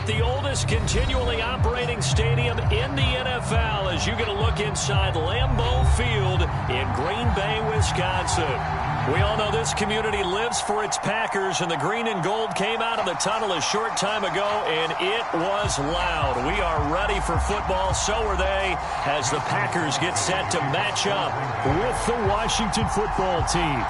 at the oldest continually operating stadium in the NFL as you get a look inside Lambeau Field in Green Bay, Wisconsin. We all know this community lives for its Packers, and the green and gold came out of the tunnel a short time ago, and it was loud. We are ready for football, so are they, as the Packers get set to match up with the Washington football team.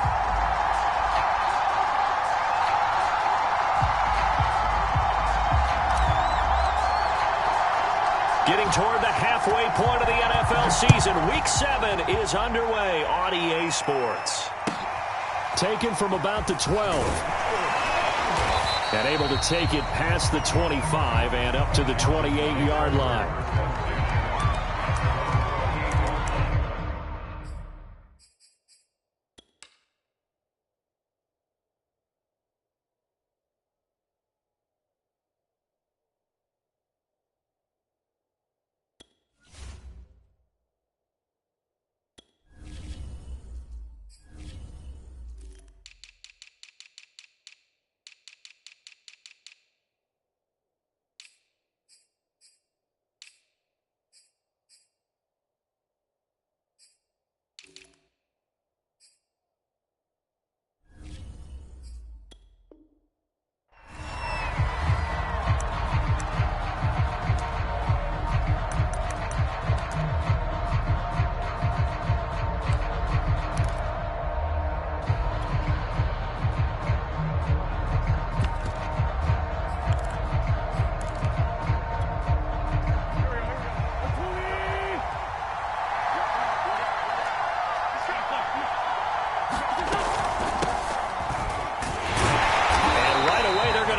Getting toward the halfway point of the NFL season, Week 7 is underway on EA Sports. Taken from about the 12. And able to take it past the 25 and up to the 28-yard line.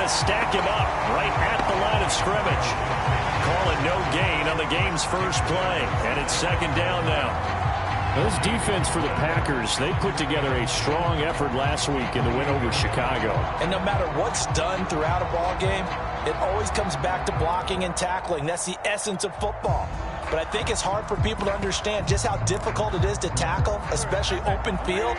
Stack him up right at the line of scrimmage. Call it no gain on the game's first play, and it's second down now. This defense for the Packers, they put together a strong effort last week in the win over Chicago. And no matter what's done throughout a ball game, it always comes back to blocking and tackling. That's the essence of football. But I think it's hard for people to understand just how difficult it is to tackle, especially open field.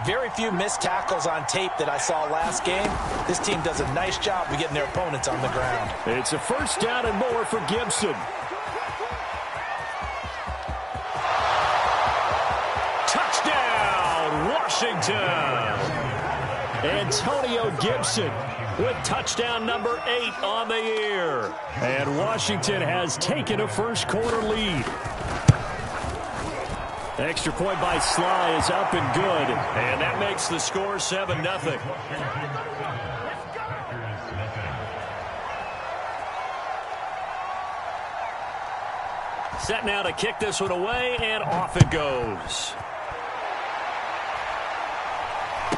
Very few missed tackles on tape that I saw last game. This team does a nice job of getting their opponents on the ground. It's a first down and more for Gibson. Touchdown, Washington. Antonio Gibson with touchdown number 8 on the year. And Washington has taken a first quarter lead. Extra point by Sly is up and good, and that makes the score 7-0. Set now to kick this one away, and off it goes.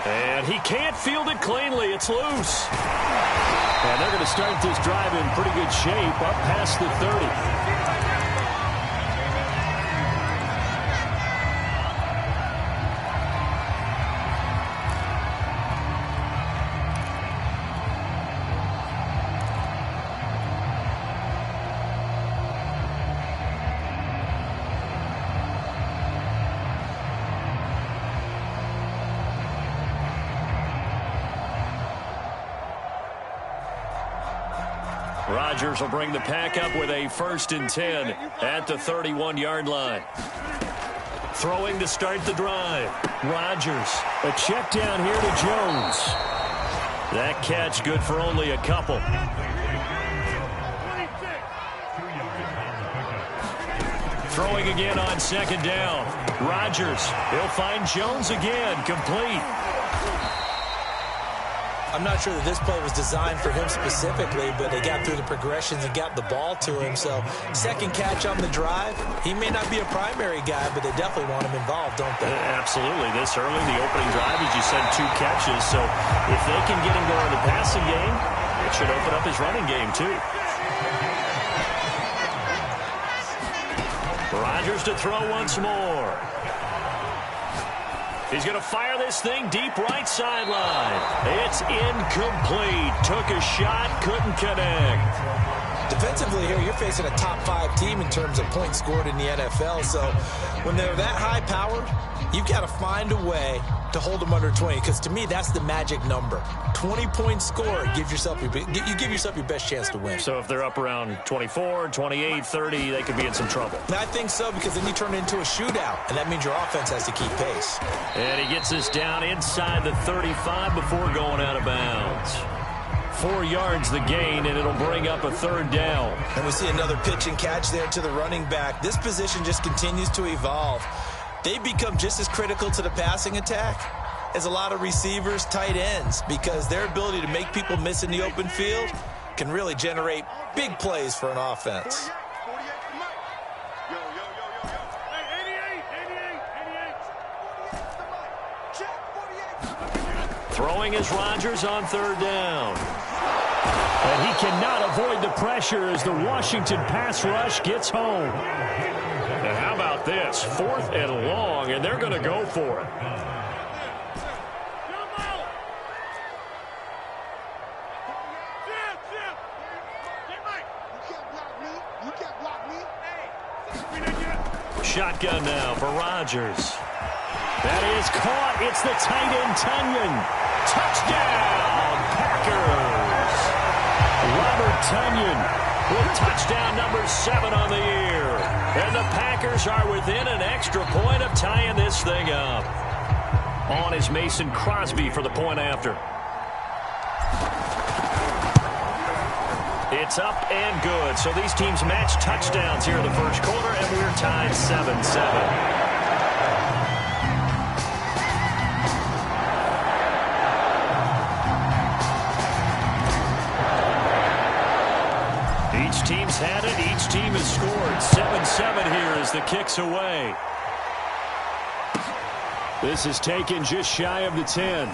And he can't field it cleanly. It's loose. And they're going to start this drive in pretty good shape, up past the 30. Rodgers will bring the pack up with a 1st and 10 at the 31-yard line. Throwing to start the drive. Rodgers. A check down here to Jones. That catch good for only a couple. Throwing again on second down. Rodgers. He'll find Jones again. Complete. I'm not sure that this play was designed for him specifically, but they got through the progressions and got the ball to him. So second catch on the drive. He may not be a primary guy, but they definitely want him involved, don't they? Absolutely. This early, the opening drive, as you said, 2 catches. So if they can get him going in the passing game, it should open up his running game too. Rodgers to throw once more. He's going to fire this thing deep right sideline. It's incomplete. Took a shot, couldn't connect. Defensively here, you're facing a top 5 team in terms of points scored in the NFL. So when they're that high powered, you've got to find a way to hold them under 20, because to me, that's the magic number. 20 points scored, you give yourself your best chance to win. So if they're up around 24, 28, 30, they could be in some trouble. I think so, because then you turn it into a shootout, and that means your offense has to keep pace. And he gets us down inside the 35 before going out of bounds. 4 yards the gain, and it'll bring up a 3rd down. And we see another pitch and catch there to the running back. This position just continues to evolve. They become just as critical to the passing attack as a lot of receivers, tight ends, because their ability to make people miss in the open field can really generate big plays for an offense. Throwing is Rodgers on 3rd down. And he cannot avoid the pressure as the Washington pass rush gets home. And how about this? 4th and long, and they're going to go for it. Shotgun now for Rodgers. That is caught. It's the tight end, Tonyan. Touchdown, Packers. Robert Tonyan with touchdown number 7 on the year. And the Packers are within an extra point of tying this thing up. On is Mason Crosby for the point after. It's up and good. So these teams match touchdowns here in the first quarter, and we're tied 7-7. Each team's had it. Each team has scored. 7-7 here as the kick's away. This is taken just shy of the 10.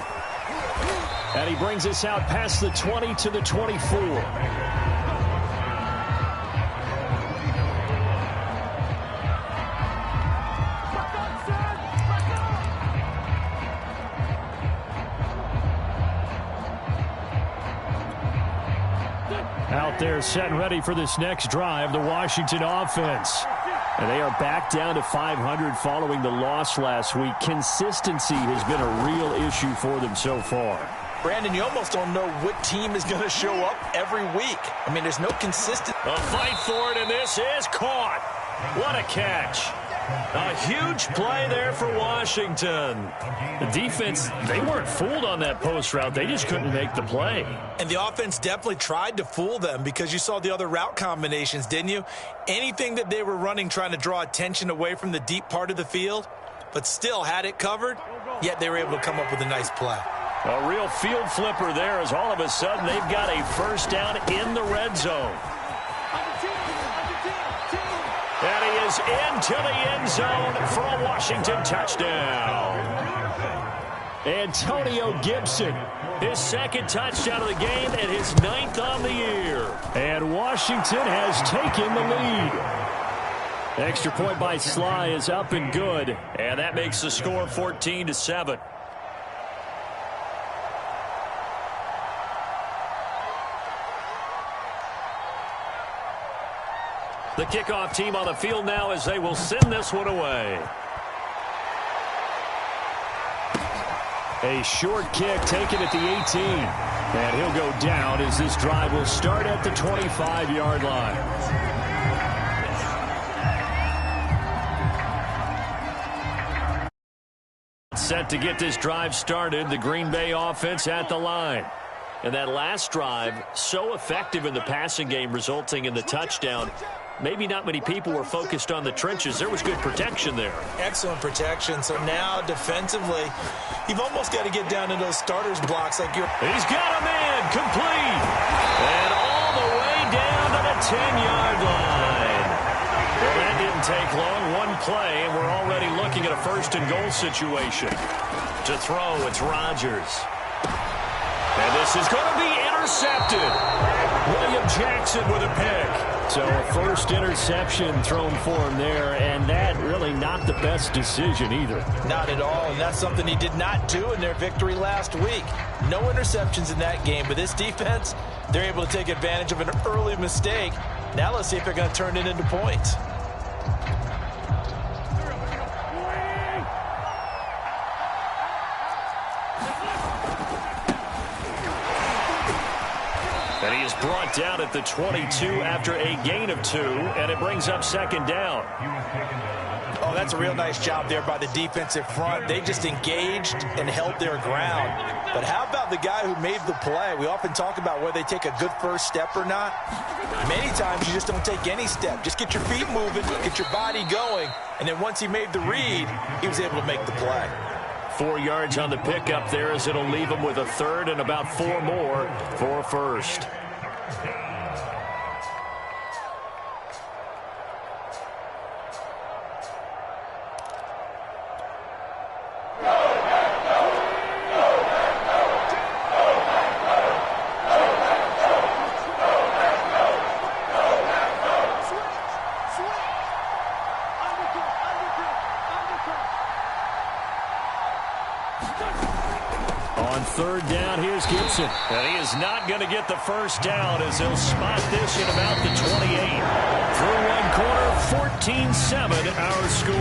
And he brings us out past the 20 to the 24. Out there set and ready for this next drive, the Washington offense. And they are back down to 500 following the loss last week. Consistency has been a real issue for them so far. Brandon, you almost don't know what team is going to show up every week. I mean, there's no consistency. A fight for it, and this is caught. What a catch. A huge play there for Washington. The defense, they weren't fooled on that post route. They just couldn't make the play. And the offense definitely tried to fool them, because you saw the other route combinations, didn't you? Anything that they were running trying to draw attention away from the deep part of the field, but still had it covered, yet they were able to come up with a nice play. A real field flipper there, as all of a sudden they've got a first down in the red zone. And he is into the end zone for a Washington touchdown. Antonio Gibson, his 2nd touchdown of the game and his 9th on the year. And Washington has taken the lead. Extra point by Sly is up and good. And that makes the score 14-7. The kickoff team on the field now as they will send this one away. A short kick taken at the 18. And he'll go down as this drive will start at the 25-yard line. Set to get this drive started, the Green Bay offense at the line. And that last drive, so effective in the passing game, resulting in the touchdown. Maybe not many people were focused on the trenches. There was good protection there. Excellent protection. So now defensively, you've almost got to get down to those starters blocks like you're. He's got a man complete. And all the way down to the 10-yard line. Well, that didn't take long. One play, and we're already looking at a 1st and goal situation. To throw, it's Rodgers. And this is going to be intercepted. intercepted. William Jackson with a pick. So a first interception thrown for him there, and that really not the best decision either. Not at all, and that's something he did not do in their victory last week. No interceptions in that game, but this defense, they're able to take advantage of an early mistake. Now let's see if they're going to turn it into points. And he is brought down at the 22 after a gain of 2, and it brings up second down. Oh, that's a real nice job there by the defensive front. They just engaged and held their ground. But how about the guy who made the play? We often talk about whether they take a good first step or not. Many times you just don't take any step. Just get your feet moving, get your body going, and then once he made the read, he was able to make the play. 4 yards on the pickup there as it'll leave him with a third and about 4 more for a first. Third down, here's Gibson. And he is not going to get the first down as he'll spot this in about the 28. Through one quarter, 14-7 our score.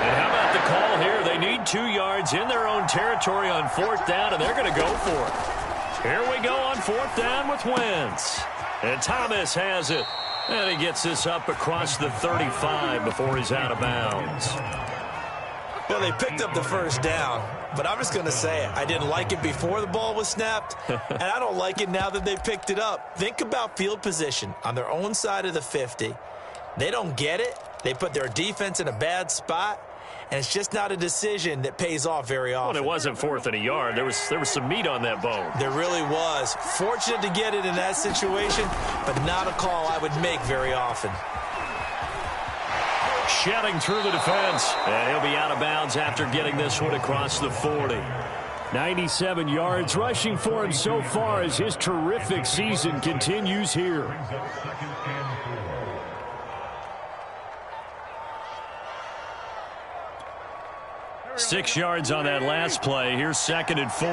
And how about the call here? They need 2 yards in their own territory on fourth down, and they're going to go for it. Here we go on fourth down with Wentz. And Thomas has it. And he gets this up across the 35 before he's out of bounds. Well, they picked up the first down, but I'm just going to say it. I didn't like it before the ball was snapped, and I don't like it now that they picked it up. Think about field position on their own side of the 50. They don't get it. They put their defense in a bad spot, and it's just not a decision that pays off very often. Well, it wasn't fourth and a yard. There was some meat on that bone. There really was. Fortunate to get it in that situation, but not a call I would make very often. Shedding through the defense, and he'll be out of bounds after getting this one across the 40. 97 yards rushing for him so far as his terrific season continues here. Six yards on that last play. Here's second and 4.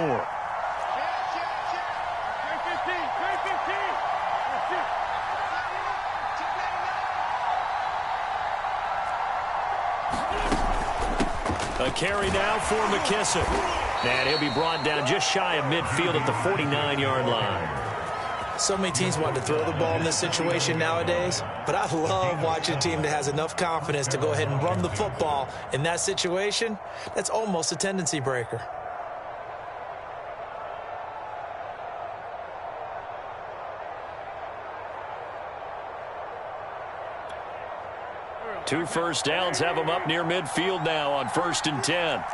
A carry now for McKissick. And he'll be brought down just shy of midfield at the 49-yard line. So many teams want to throw the ball in this situation nowadays, but I love watching a team that has enough confidence to go ahead and run the football in that situation. That's almost a tendency breaker. Two first downs have them up near midfield now on 1st and 10.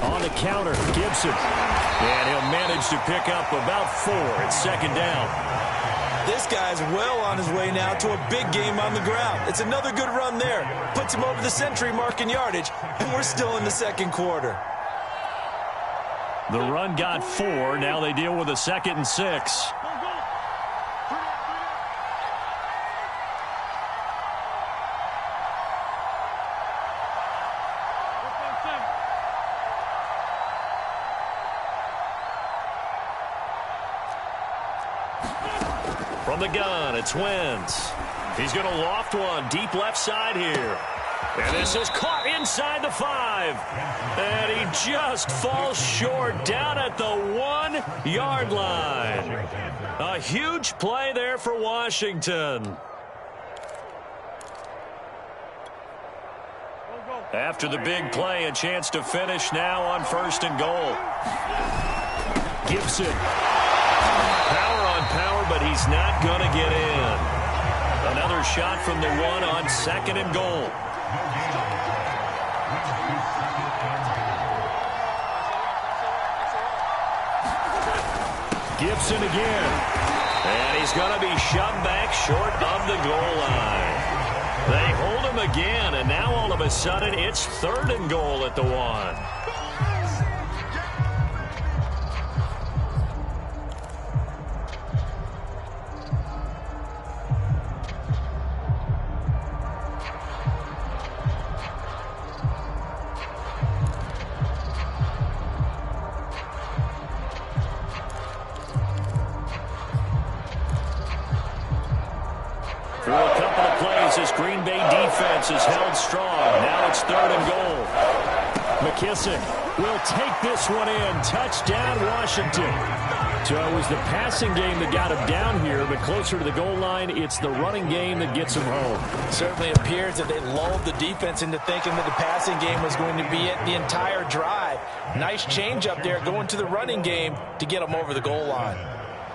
On the counter, Gibson. And he'll manage to pick up about 4 at second down. This guy's well on his way now to a big game on the ground. It's another good run there. Puts him over the century mark in yardage, and we're still in the second quarter. The run got 4. Now they deal with a 2nd and 6. From the gun, it's Wentz. He's going to loft one deep left side here. And this is caught inside the 5. And he just falls short down at the 1-yard line. A huge play there for Washington. After the big play, a chance to finish now on 1st and goal. Gibson. Power on power, but he's not going to get in. Another shot from the 1 on 2nd and goal. Gibson again. And he's going to be shoved back short of the goal line. They hold him again, and now all of a sudden it's 3rd and goal at the 1. Through a couple of plays, this Green Bay defense is held strong. Now it's 3rd and goal. McKissic will take this one in. Touchdown, Washington. So it was the passing game that got him down here, but closer to the goal line, it's the running game that gets him home. It certainly appears that they lulled the defense into thinking that the passing game was going to be it the entire drive. Nice change up there going to the running game to get them over the goal line.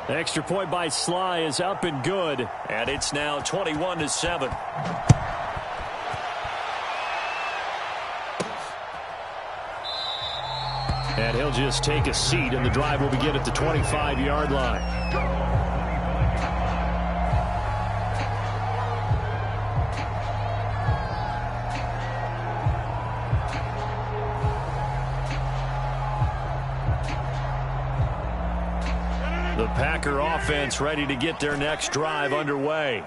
The extra point by Sly is up and good, and it's now 21-7. And he'll just take a seat, and the drive will begin at the 25-yard line. The Packer offense ready to get their next drive underway.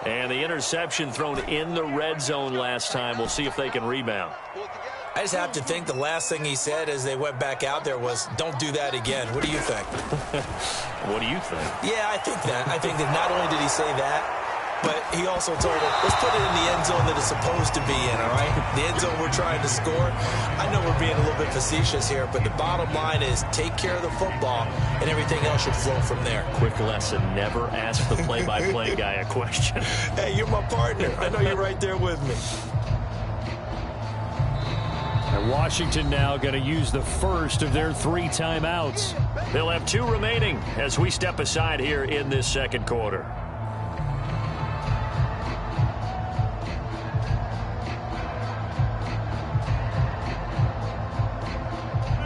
And the interception thrown in the red zone last time. We'll see if they can rebound. I just have to think the last thing he said as they went back out there was, don't do that again. What do you think? What do you think? Yeah, I think that. I think that not only did he say that, but he also told him, let's put it in the end zone that it's supposed to be in, all right? The end zone we're trying to score. I know we're being a little bit facetious here, but the bottom line is take care of the football, and everything else should flow from there. Quick lesson, never ask the play-by-play guy a question. Hey, you're my partner. I know you're right there with me. And Washington now going to use the first of their 3 timeouts. They'll have 2 remaining as we step aside here in this second quarter.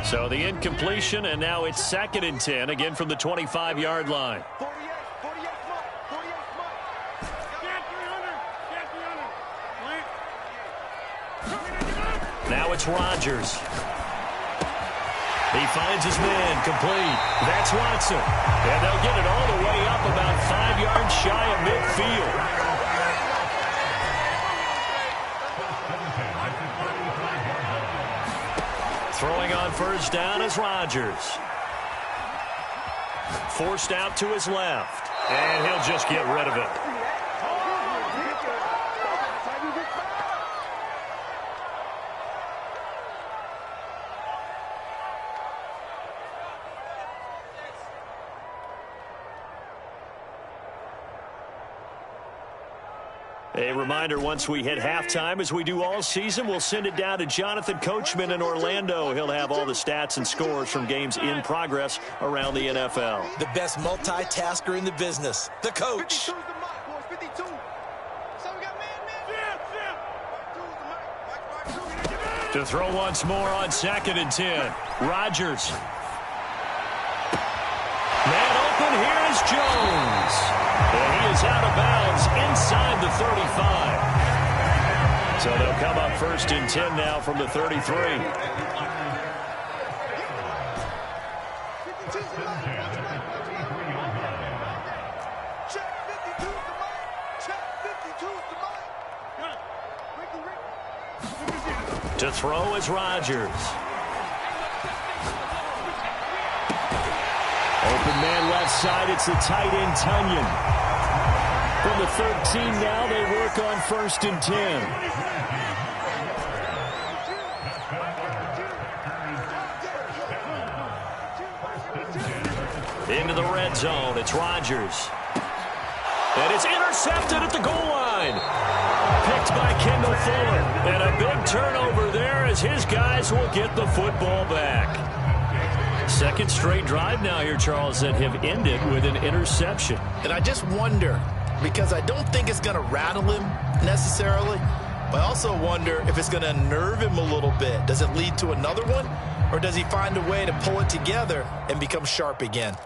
So the incompletion, and now it's 2nd and 10, again from the 25-yard line. Now it's Rodgers. He finds his man, complete. That's Watson. And they'll get it all the way up about 5 yards shy of midfield. Throwing on first down is Rodgers. Forced out to his left. And he'll just get rid of it. A reminder, once we hit halftime, as we do all season, we'll send it down to Jonathan Coachman in Orlando. He'll have all the stats and scores from games in progress around the NFL. The best multitasker in the business, the coach. To throw once more on 2nd and 10. Rodgers. Man open, here is Jones. And he is out of bounds inside the 35. So they'll come up 1st and 10 now from the 33. To throw is Rodgers. Open man left side, it's the tight end Tunyon. From the 13 now, they work on 1st and 10. Into the red zone, it's Rodgers. And it's intercepted at the goal line. Picked by Kendall Fuller. And a big turnover there as his guys will get the football back. 2nd straight drive now here, Charles, that have ended with an interception. And I just wonder, because I don't think it's going to rattle him necessarily, but I also wonder if it's going to nerve him a little bit. Does it lead to another one, or does he find a way to pull it together and become sharp again?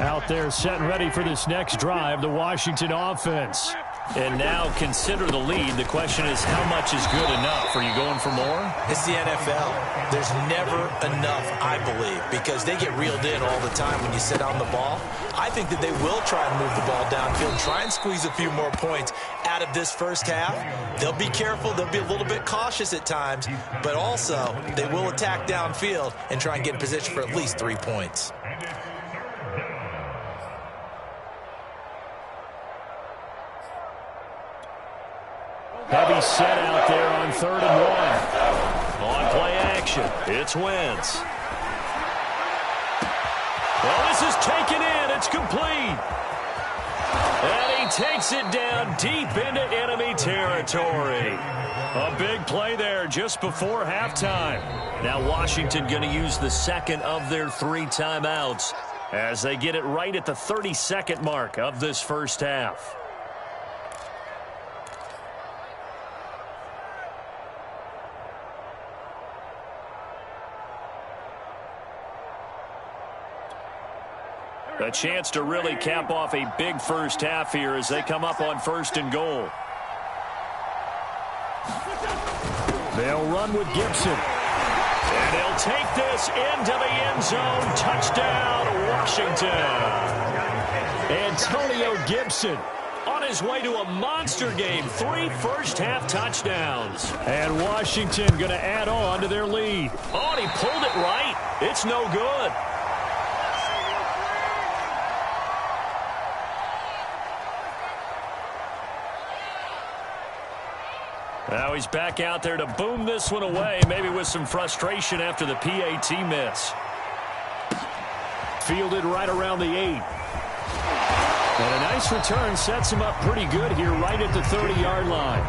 out there set and ready for this next drive, the Washington offense. And now consider the lead. The question is, how much is good enough? Are you going for more? It's the NFL. There's never enough, I believe, because they get reeled in all the time when you sit on the ball. I think that they will try and move the ball downfield, try and squeeze a few more points out of this first half. They'll be careful. They'll be a little bit cautious at times, but also they will attack downfield and try and get in position for at least 3 points. Heavy set out there on 3rd and 1. On play action, it's Wentz. Well, this is taken in. It's complete. And he takes it down deep into enemy territory. A big play there just before halftime. Now Washington going to use the second of their 3 timeouts as they get it right at the 30-second mark of this first half. A chance to really cap off a big first half here as they come up on 1st and goal. They'll run with Gibson. And he'll take this into the end zone. Touchdown, Washington. Antonio Gibson on his way to a monster game. 3 first-half touchdowns. And Washington going to add on to their lead. Oh, and he pulled it right. It's no good. Now he's back out there to boom this one away, maybe with some frustration after the PAT miss. Fielded right around the 8. And a nice return sets him up pretty good here right at the 30-yard line.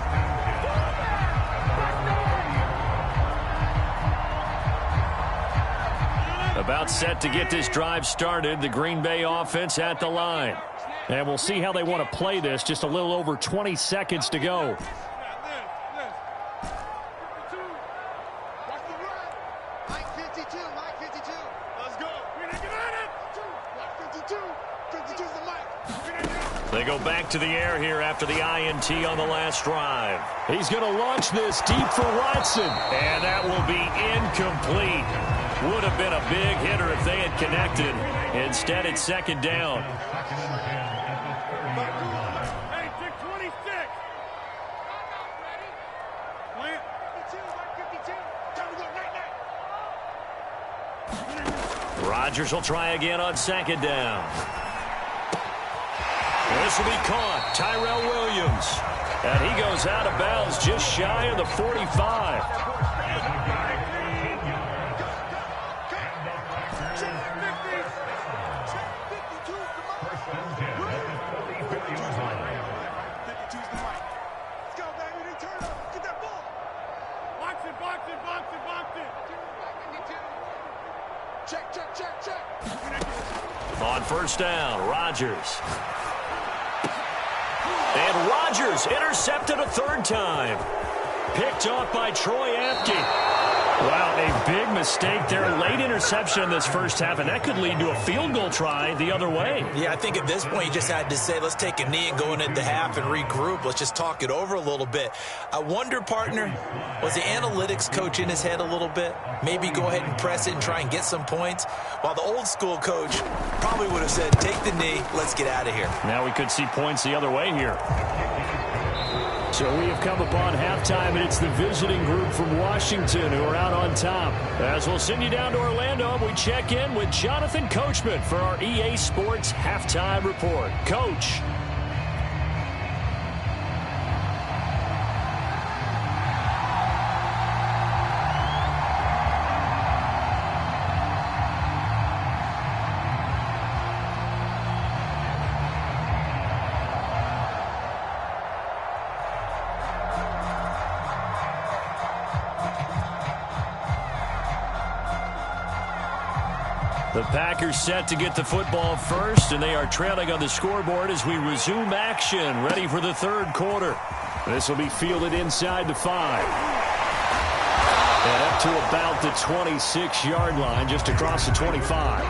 About set to get this drive started, the Green Bay offense at the line. And we'll see how they want to play this. Just a little over 20 seconds to go. They go back to the air here after the INT on the last drive. He's going to launch this deep for Watson. And that will be incomplete. Would have been a big hitter if they had connected. Instead, it's 2nd down. Rodgers will try again on 2nd down. This will be caught. Tyrell Williams. And he goes out of bounds just shy of the 45. On 1st down, Rodgers. And Rodgers intercepted a 3rd time. Picked off by Troy Apke. Wow, a big mistake there. Late interception in this first half, and that could lead to a field goal try the other way. Yeah, I think at this point you just had to say, let's take a knee and go into the half and regroup. Let's just talk it over a little bit. I wonder, partner, was the analytics coach in his head a little bit? Maybe go ahead and press it and try and get some points? While the old school coach probably would have said, take the knee, let's get out of here. Now we could see points the other way here. So we have come upon halftime, and it's the visiting group from Washington who are out on top. As we'll send you down to Orlando, we check in with Jonathan Coachman for our EA Sports Halftime Report. Coach. The Packers set to get the football first, and they are trailing on the scoreboard as we resume action, ready for the 3rd quarter. This will be fielded inside the 5. And up to about the 26-yard line, just across the 25.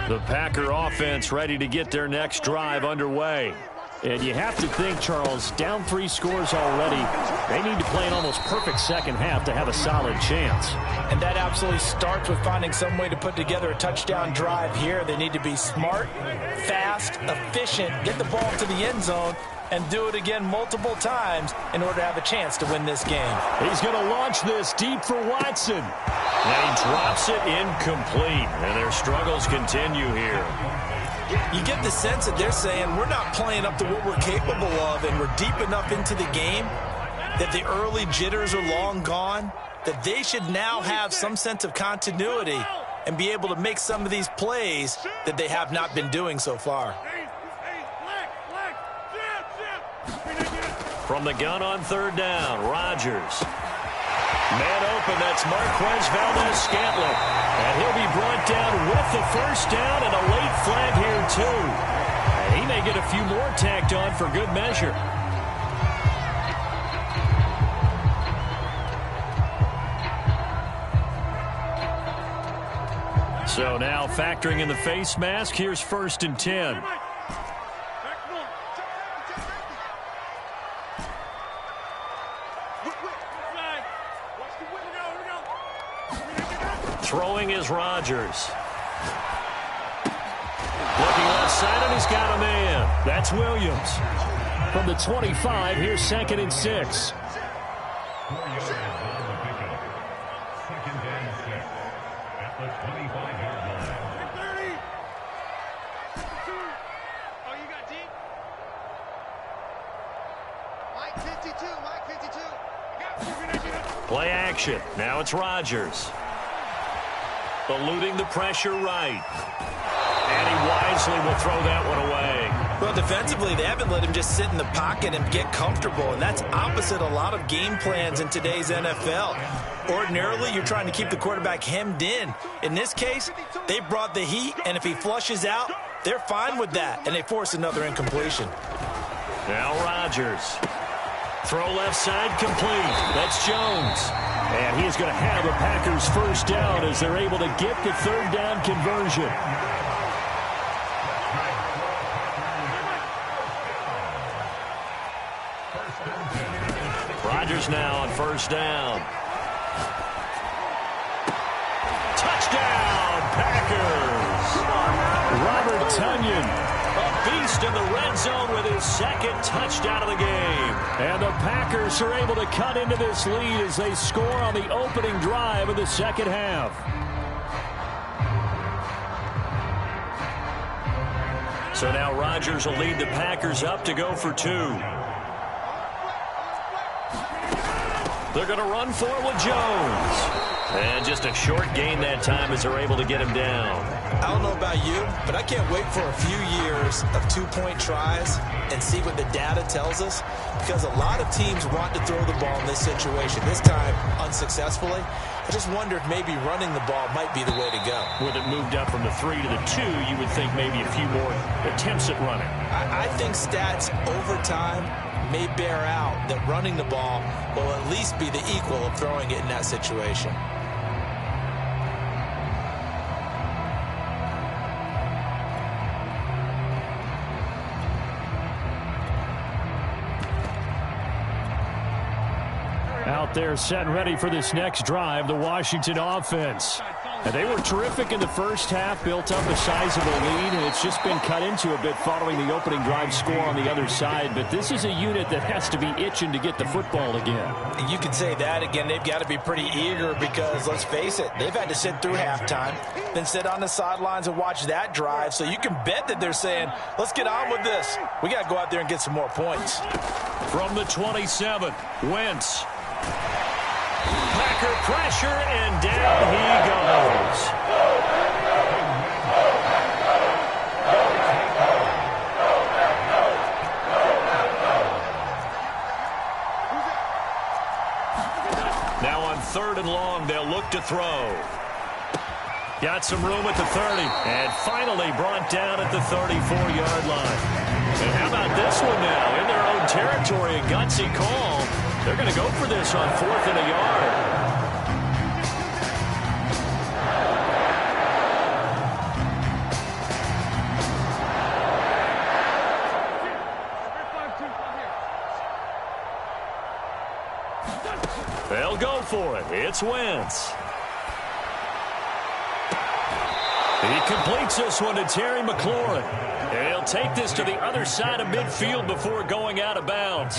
The Packer offense ready to get their next drive underway. And you have to think, Charles, down 3 scores already. They need to play an almost perfect second half to have a solid chance. And that absolutely starts with finding some way to put together a touchdown drive here. They need to be smart, fast, efficient, get the ball to the end zone, and do it again multiple times in order to have a chance to win this game. He's going to launch this deep for Watson. And he drops it incomplete. And their struggles continue here. You get the sense that they're saying we're not playing up to what we're capable of, and we're deep enough into the game that the early jitters are long gone, that they should now have some sense of continuity and be able to make some of these plays that they have not been doing so far. From the gun on 3rd down, Rodgers. Man open, that's Marquez Valdes-Scantling. And he'll be brought down with the first down and a late flag here, too. And he may get a few more tacked on for good measure. So now factoring in the face mask, here's 1st and 10. Throwing is Rodgers. Looking left side, and he's got a man. That's Williams. From the 25, here's 2nd and 6. Play action. Now it's Rodgers. Eluding the pressure right. And he wisely will throw that one away. Well, defensively, they haven't let him just sit in the pocket and get comfortable, and that's opposite a lot of game plans in today's NFL. Ordinarily, you're trying to keep the quarterback hemmed in. In this case, they brought the heat, and if he flushes out, they're fine with that, and they force another incompletion. Now Rodgers. Throw left side complete. That's Jones. And he is going to have a Packers first down as they're able to get the 3rd down conversion. Rodgers now on 1st down. Touchdown, Packers! Robert Tonyan. A beast in the red zone with his 2nd touchdown of the game. And the Packers are able to cut into this lead as they score on the opening drive of the second half. So now Rodgers will lead the Packers up to go for 2. They're going to run for it with Jones. And just a short gain that time as they're able to get him down. I don't know about you, but I can't wait for a few years of 2-point tries and see what the data tells us, because a lot of teams want to throw the ball in this situation. This time, unsuccessfully. I just wonder if maybe running the ball might be the way to go. With it moved up from the 3 to the 2, you would think maybe a few more attempts at running. I think stats over time may bear out that running the ball will at least be the equal of throwing it in that situation. Out there set and ready for this next drive, the Washington offense. And they were terrific in the first half, built up a sizable lead, and it's just been cut into a bit following the opening drive score on the other side. But this is a unit that has to be itching to get the football again. You can say that again. They've got to be pretty eager because, let's face it, they've had to sit through halftime, then sit on the sidelines and watch that drive. So you can bet that they're saying, let's get on with this. We got to go out there and get some more points. From the 27, Wentz. Packer pressure, and down he goes. Now on 3rd and long, they'll look to throw. Got some room at the 30, and finally brought down at the 34-yard line. And how about this one now? In their own territory, a gutsy call. They're going to go for this on 4th and a yard. for it. It's Wentz. He completes this one to Terry McLaurin. And he'll take this to the other side of midfield before going out of bounds.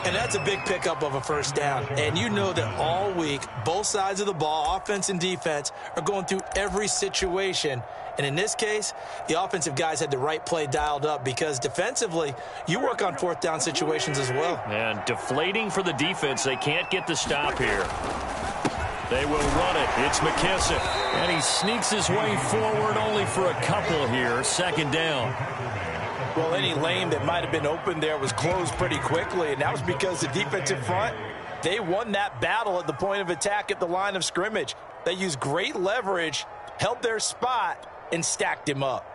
And that's a big pickup of a first down. And you know that all week, both sides of the ball, offense and defense, are going through every situation. And in this case, the offensive guys had the right play dialed up because defensively, you work on fourth down situations as well. And deflating for the defense. They can't get the stop here. They will run it. It's McKissic. And he sneaks his way forward only for a couple here. Second down. Well, any lane that might have been open there was closed pretty quickly, and that was because the defensive front, they won that battle at the point of attack at the line of scrimmage. They used great leverage, held their spot, and stacked him up.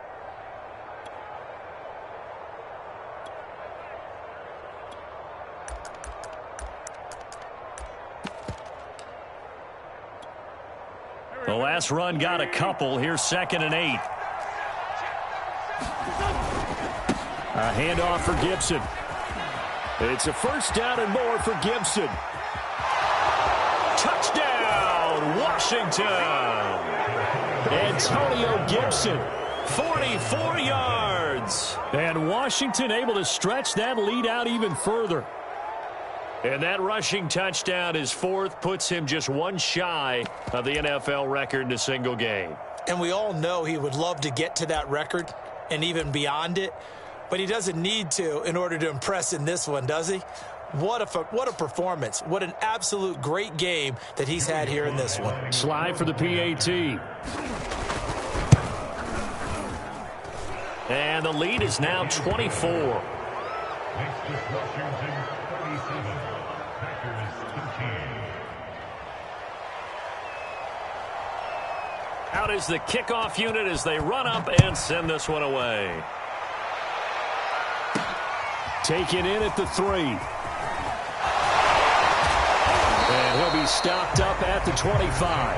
The last run got a couple. Here's 2nd and 8. A handoff for Gibson. It's a first down and more for Gibson. Touchdown, Washington. Antonio Gibson, 44 yards. And Washington able to stretch that lead out even further. And that rushing touchdown is 4th, puts him just one shy of the NFL record in a single game. And we all know he would love to get to that record and even beyond it. But he doesn't need to in order to impress in this one, does he? What a performance. What an absolute great game that he's had here in this one. Slide for the PAT. And the lead is now 24. Out is the kickoff unit as they run up and send this one away. Taken in at the 3. And he'll be stopped up at the 25.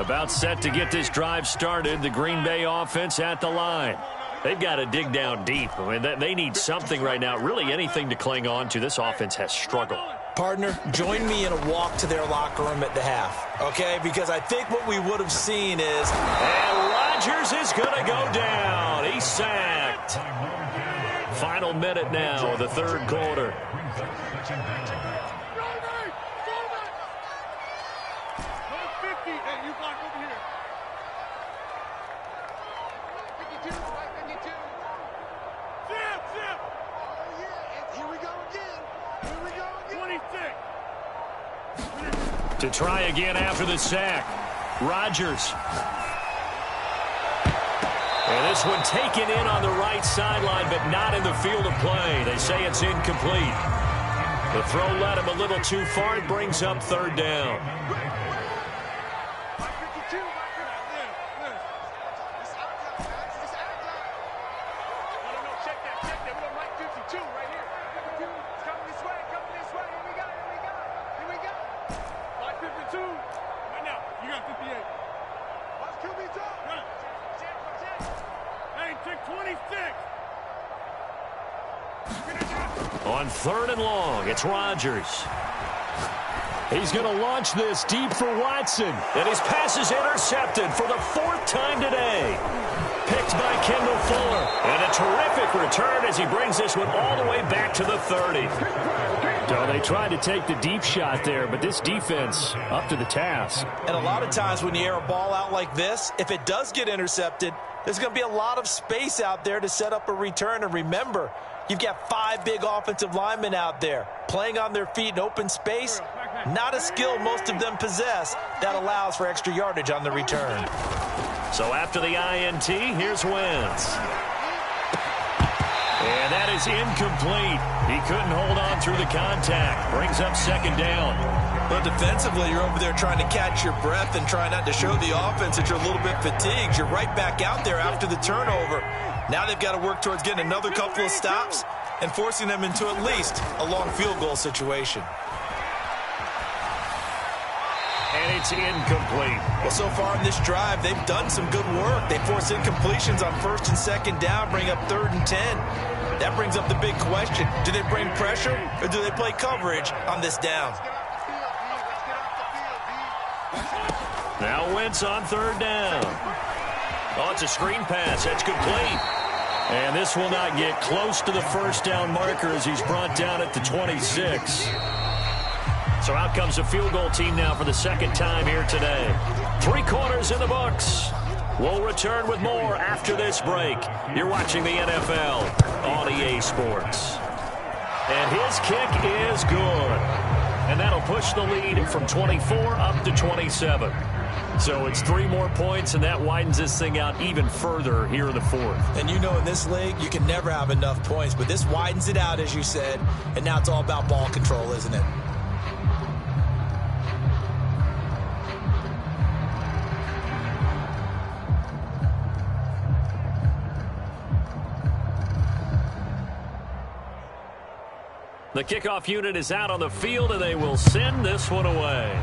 About set to get this drive started. The Green Bay offense at the line. They've got to dig down deep. I mean, they need something right now, really anything to cling on to. This offense has struggled. Partner, join me in a walk to their locker room at the half, okay? Because I think what we would have seen is... And Rodgers is going to go down. He's sacked. Final minute now of the third quarter. To try again after the sack. Rodgers. And this one taken in on the right sideline, but not in the field of play. They say it's incomplete. The throw led him a little too far. It brings up third down. On 3rd and long, it's Rodgers. He's going to launch this deep for Watson. And his pass is intercepted for the 4th time today. Picked by Kendall Fuller. And a terrific return as he brings this one all the way back to the 30. So they tried to take the deep shot there, but this defense up to the task. And a lot of times when you air a ball out like this, if it does get intercepted, there's going to be a lot of space out there to set up a return. And remember, you've got 5 big offensive linemen out there playing on their feet in open space. Not a skill most of them possess that allows for extra yardage on the return. So after the INT, here's Wentz. And that is incomplete. He couldn't hold on through the contact. Brings up 2nd down. But defensively, you're over there trying to catch your breath and try not to show the offense that you're a little bit fatigued. You're right back out there after the turnover. Now they've got to work towards getting another couple of stops and forcing them into at least a long field goal situation. And it's incomplete. Well, so far in this drive, they've done some good work. They force incompletions on 1st and 2nd down, bring up 3rd and 10. That brings up the big question. Do they bring pressure or do they play coverage on this down? Now Wentz on third down. Oh, it's a screen pass. That's complete. And this will not get close to the first down marker as he's brought down at the 26. So out comes a field goal team now for the second time here today. 3 quarters in the books. We'll return with more after this break. You're watching the NFL on EA Sports. And his kick is good. And that'll push the lead from 24 up to 27. So it's 3 more points, and that widens this thing out even further here in the fourth. And you know in this league, you can never have enough points, but this widens it out, as you said, and now it's all about ball control, isn't it? The kickoff unit is out on the field, and they will send this one away.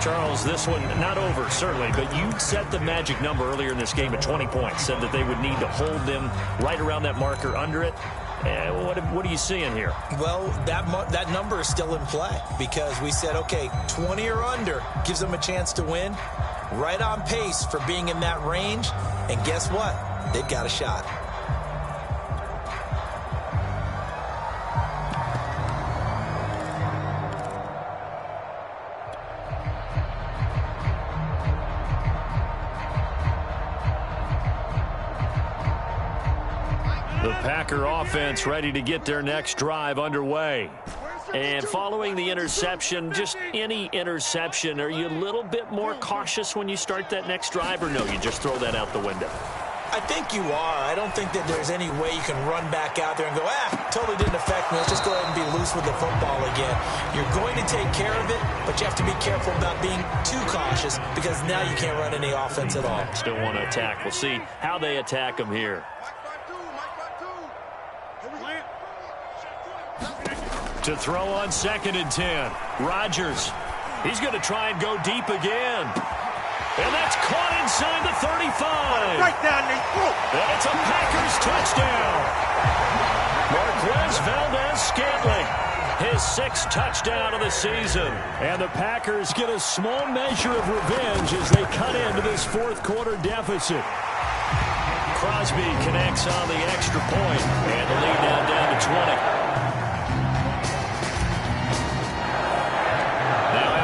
Charles, this one not over, certainly, but you set the magic number earlier in this game at 20 points, said that they would need to hold them right around that marker under it. What are you seeing here? Well, that number is still in play because we said, okay, 20 or under gives them a chance to win. Right on pace for being in that range, and guess what? They've got a shot. The Packer offense ready to get their next drive underway. And following the interception, just any interception, are you a little bit more cautious when you start that next drive, or no, you just throw that out the window? I think you are. I don't think that there's any way you can run back out there and go, totally didn't affect me. Let's just go ahead and be loose with the football again. You're going to take care of it, but you have to be careful about being too cautious because now you can't run any offense at all. Still want to attack. We'll see how they attack them here. To throw on 2nd and 10. Rodgers. He's going to try and go deep again. And that's caught inside the 35. Right down the throat. And it's a Packers touchdown. Marquez Valdes-Scantling. His 6th touchdown of the season. And the Packers get a small measure of revenge as they cut into this 4th quarter deficit. Crosby connects on the extra point. And the lead down to 20.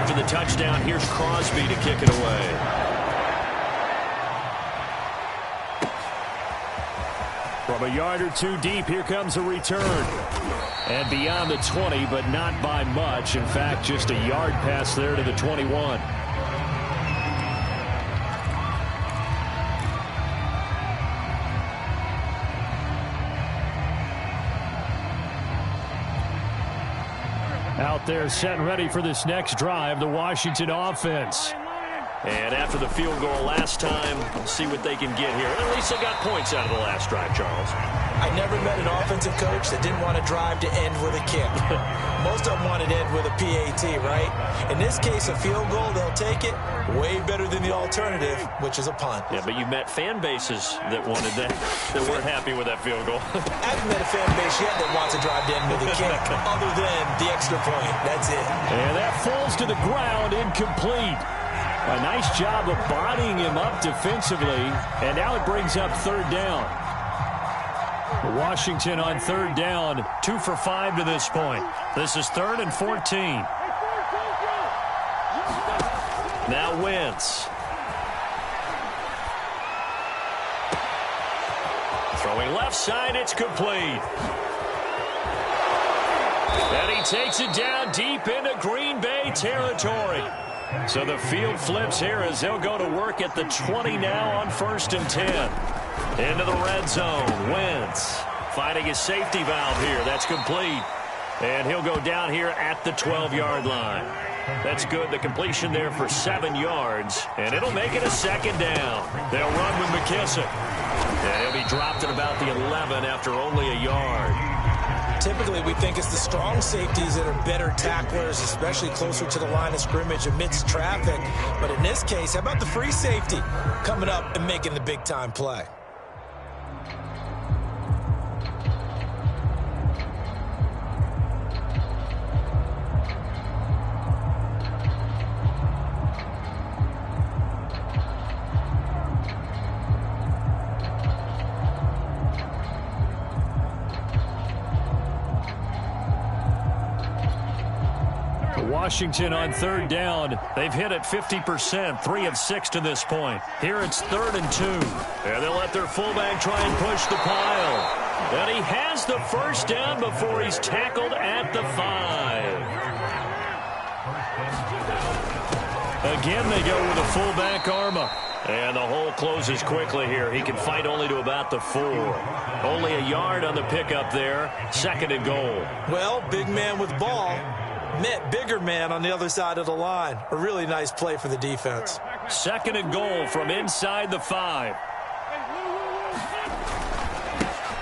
After the touchdown, here's Crosby to kick it away. From a yard or 2 deep, here comes a return. And beyond the 20, but not by much. In fact, just a yard pass there to the 21. Out there set and ready for this next drive, the Washington offense. And after the field goal last time, we'll see what they can get here. At least they got points out of the last drive, Charles. I never met an offensive coach that didn't want to drive to end with a kick. Most of them wanted to end with a PAT, right? In this case, a field goal, they'll take it. Way better than the alternative, which is a punt. Yeah, but you met fan bases that wanted that, that weren't happy with that field goal. I haven't met a fan base yet that wants to drive to end with a kick, other than the extra point. That's it. And that falls to the ground, incomplete. A nice job of bodying him up defensively, and now it brings up 3rd down. Washington on 3rd down, 2 for 5 to this point. This is 3rd and 14. Now Wentz. Throwing left side, it's complete. And he takes it down deep into Green Bay territory. So the field flips here as they'll go to work at the 20 now on 1st and 10. Into the red zone. Wentz finding his safety valve here. That's complete. And he'll go down here at the 12-yard line. That's good. The completion there for 7 yards. And it'll make it a 2nd down. They'll run with McKissick. And he'll be dropped at about the 11 after only a yard. Typically, we think it's the strong safeties that are better tacklers, especially closer to the line of scrimmage amidst traffic. But in this case, how about the free safety coming up and making the big-time play? Washington on third down. They've hit it 50%, 3 of 6 to this point. Here it's 3rd and 2. And they'll let their fullback try and push the pile. And he has the first down before he's tackled at the 5. Again, they go with a fullback arm up. And the hole closes quickly here. He can fight only to about the 4. Only a yard on the pickup there. 2nd and goal. Well, big man with ball met bigger man on the other side of the line. A really nice play for the defense. 2nd and goal from inside the 5.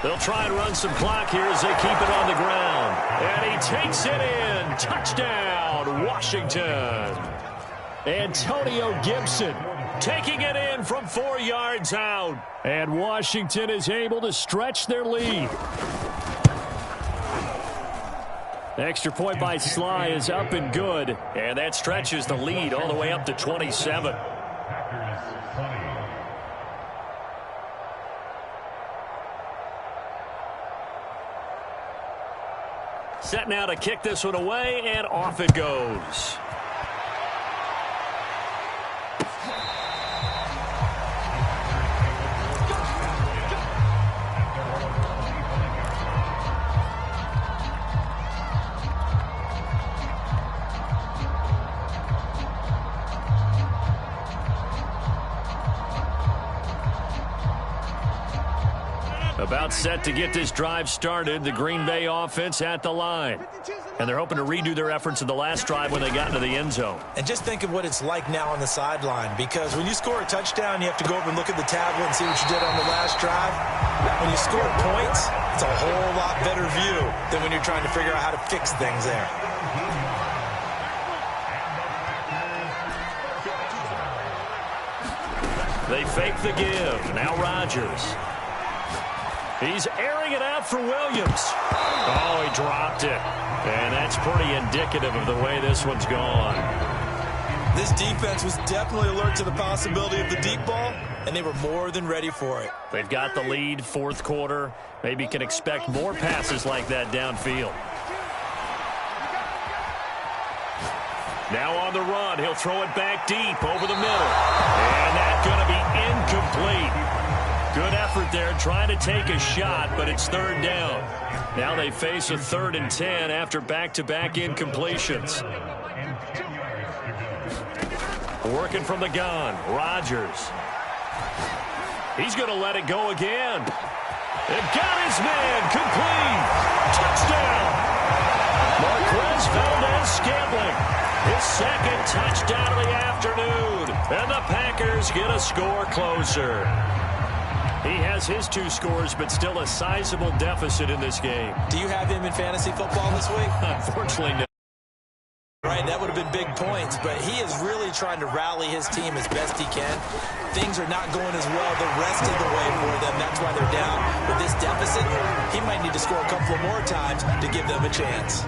They'll try and run some clock here as they keep it on the ground. And he takes it in. Touchdown, Washington. Antonio Gibson taking it in from 4 yards out. And Washington is able to stretch their lead. Extra point by Sly is up and good. And that stretches the lead all the way up to 27. Set now to kick this one away, and off it goes. About set to get this drive started. The Green Bay offense at the line. And they're hoping to redo their efforts in the last drive when they got into the end zone. And just think of what it's like now on the sideline, because when you score a touchdown, you have to go over and look at the tablet and see what you did on the last drive. When you score points, it's a whole lot better view than when you're trying to figure out how to fix things there. They fake the give. Now Rodgers. He's airing it out for Williams. Oh, he dropped it. And that's pretty indicative of the way this one's gone. This defense was definitely alert to the possibility of the deep ball, and they were more than ready for it. They've got the lead, 4th quarter. Maybe can expect more passes like that downfield. Now on the run, he'll throw it back deep over the middle. And that's going to be incomplete. Good effort there, trying to take a shot, but it's 3rd down. Now they face a 3rd and 10 after back-to-back incompletions. Working from the gun, Rodgers. He's going to let it go again. It got his man, complete. Touchdown. Marquez Valdes-Scantling, his 2nd touchdown of the afternoon. And the Packers get a score closer. He has his 2 scores, but still a sizable deficit in this game. Do you have him in fantasy football this week? Unfortunately, no. Right, that would have been big points, but he is really trying to rally his team as best he can. Things are not going as well the rest of the way for them. That's why they're down. With this deficit, he might need to score a couple of more times to give them a chance.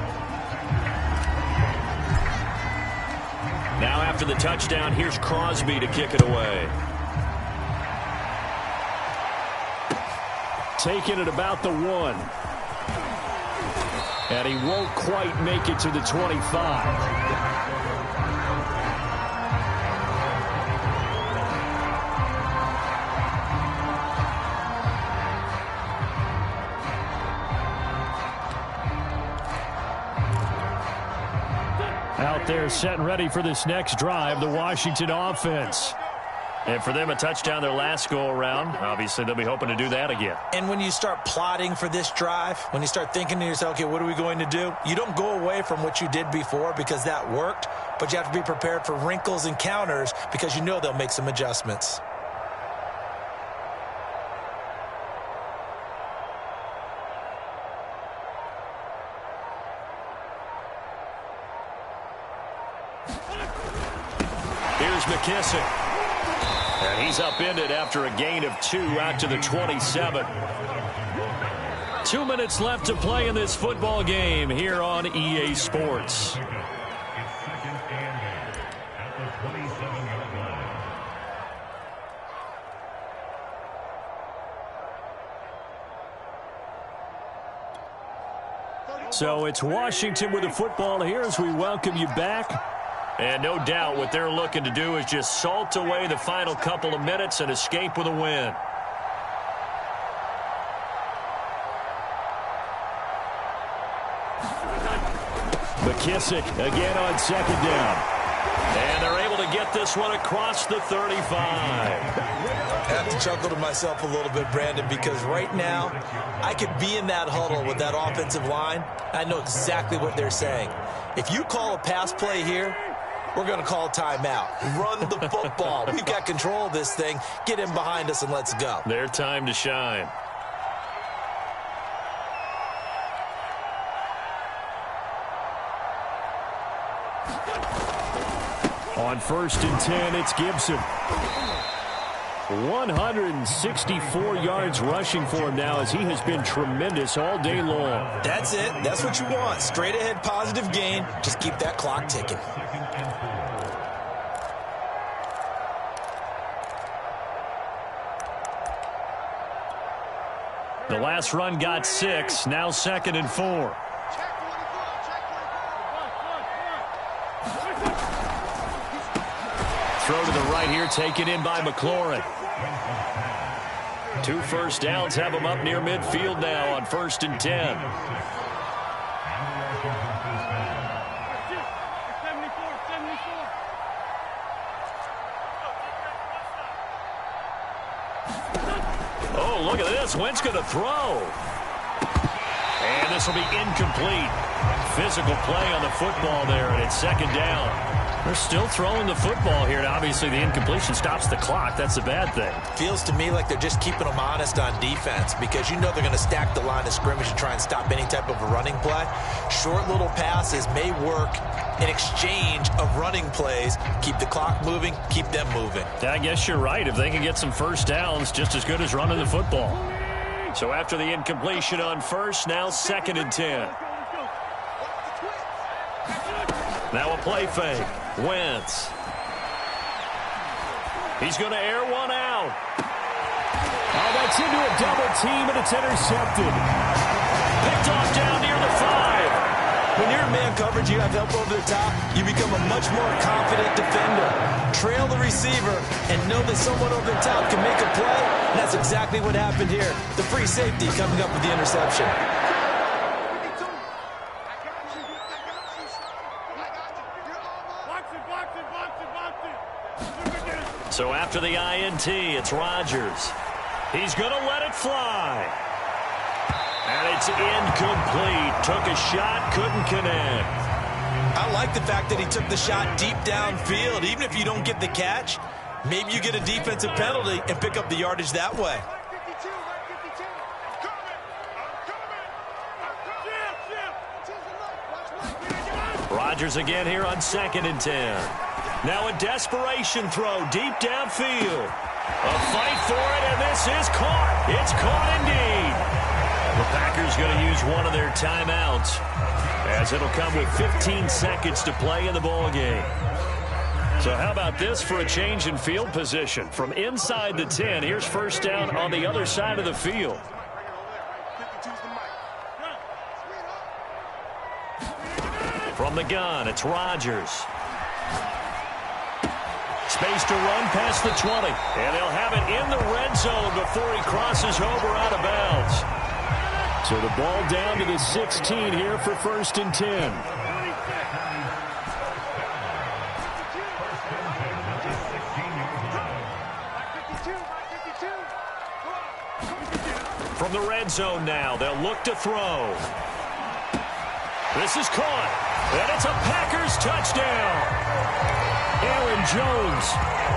Now after the touchdown, here's Crosby to kick it away. Taking it about the 1. And he won't quite make it to the 25. Out there set and ready for this next drive, the Washington offense. And for them, a touchdown their last go-around. Obviously, they'll be hoping to do that again. And when you start plotting for this drive, when you start thinking to yourself, okay, what are we going to do? You don't go away from what you did before because that worked, but you have to be prepared for wrinkles and counters because you know they'll make some adjustments. Here's McKissick. And he's upended after a gain of 2 out to the 27. 2 minutes left to play in this football game here on EA Sports. So it's Washington with the football here as we welcome you back. And no doubt what they're looking to do is just salt away the final couple of minutes and escape with a win. McKissick again on second down. And they're able to get this one across the 35. I have to chuckle to myself a little bit, Brandon, because right now I could be in that huddle with that offensive line. I know exactly what they're saying. If you call a pass play here, we're going to call timeout. Run the football. We've got control of this thing. Get in behind us and let's go. Their time to shine. On 1st and 10, it's Gibson. 164 yards rushing for him now as he has been tremendous all day long. That's it. That's what you want. Straight ahead positive gain. Just keep that clock ticking. The last run got 6. Now 2nd and 4. Throw to the right here, taken in by McLaurin. 2 first downs have him up near midfield now on 1st and 10. Oh, look at this. Wentz going to throw. And this will be incomplete. Physical play on the football there, and it's 2nd down. They're still throwing the football here, and obviously the incompletion stops the clock. That's a bad thing. Feels to me like they're just keeping them honest on defense because you know they're going to stack the line of scrimmage and try and stop any type of a running play. Short little passes may work in exchange of running plays. Keep the clock moving, keep them moving. I guess you're right. If they can get some first downs, just as good as running the football. So after the incompletion on 1st, now 2nd and 10. Now a play fake. Wentz. He's going to air one out. Oh, that's into a double team, and it's intercepted. Picked off down near the 5. When you're in man coverage, you have help over the top, you become a much more confident defender. Trail the receiver and know that someone over the top can make a play. And that's exactly what happened here. The free safety coming up with the interception. So after the INT, it's Rodgers. He's going to let it fly. And it's incomplete. Took a shot, couldn't connect. I like the fact that he took the shot deep downfield. Even if you don't get the catch, maybe you get a defensive penalty and pick up the yardage that way. Rodgers again here on 2nd and 10. Now a desperation throw deep downfield. A fight for it, and this is caught. It's caught indeed. The Packers going to use one of their timeouts as it'll come with 15 seconds to play in the ball game. So how about this for a change in field position? From inside the 10, here's 1st down on the other side of the field. From the gun, it's Rodgers. Space to run past the 20. And they'll have it in the red zone before he crosses over out of bounds. So the ball down to the 16 here for 1st and 10. From the red zone now, they'll look to throw. This is caught. And it's a Packers touchdown. Aaron Jones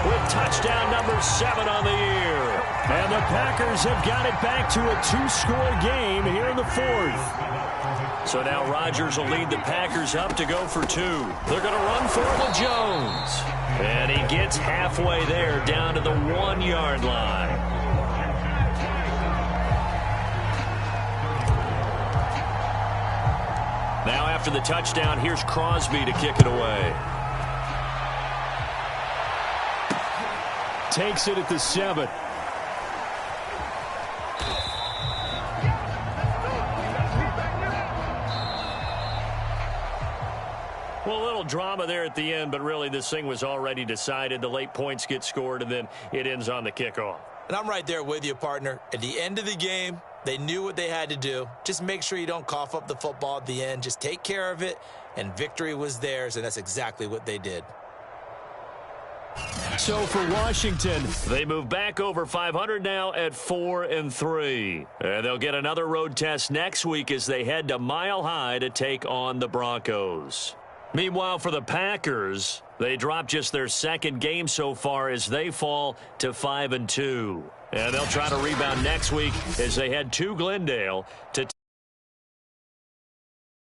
with touchdown number 7 on the year. And the Packers have got it back to a 2-score game here in the 4th. So now Rodgers will lead the Packers up to go for 2. They're going to run for it with Jones. And he gets halfway there down to the 1-yard line. Now after the touchdown, here's Crosby to kick it away. Takes it at the 7. Well, a little drama there at the end, but really this thing was already decided. The late points get scored, and then it ends on the kickoff. And I'm right there with you, partner. At the end of the game, they knew what they had to do. Just make sure you don't cough up the football at the end. Just take care of it, and victory was theirs, and that's exactly what they did. So for Washington, they move back over 500 now at 4-3. And they'll get another road test next week as they head to Mile High to take on the Broncos. Meanwhile, for the Packers, they dropped just their second game so far as they fall to 5-2. And they'll try to rebound next week as they head to Glendale to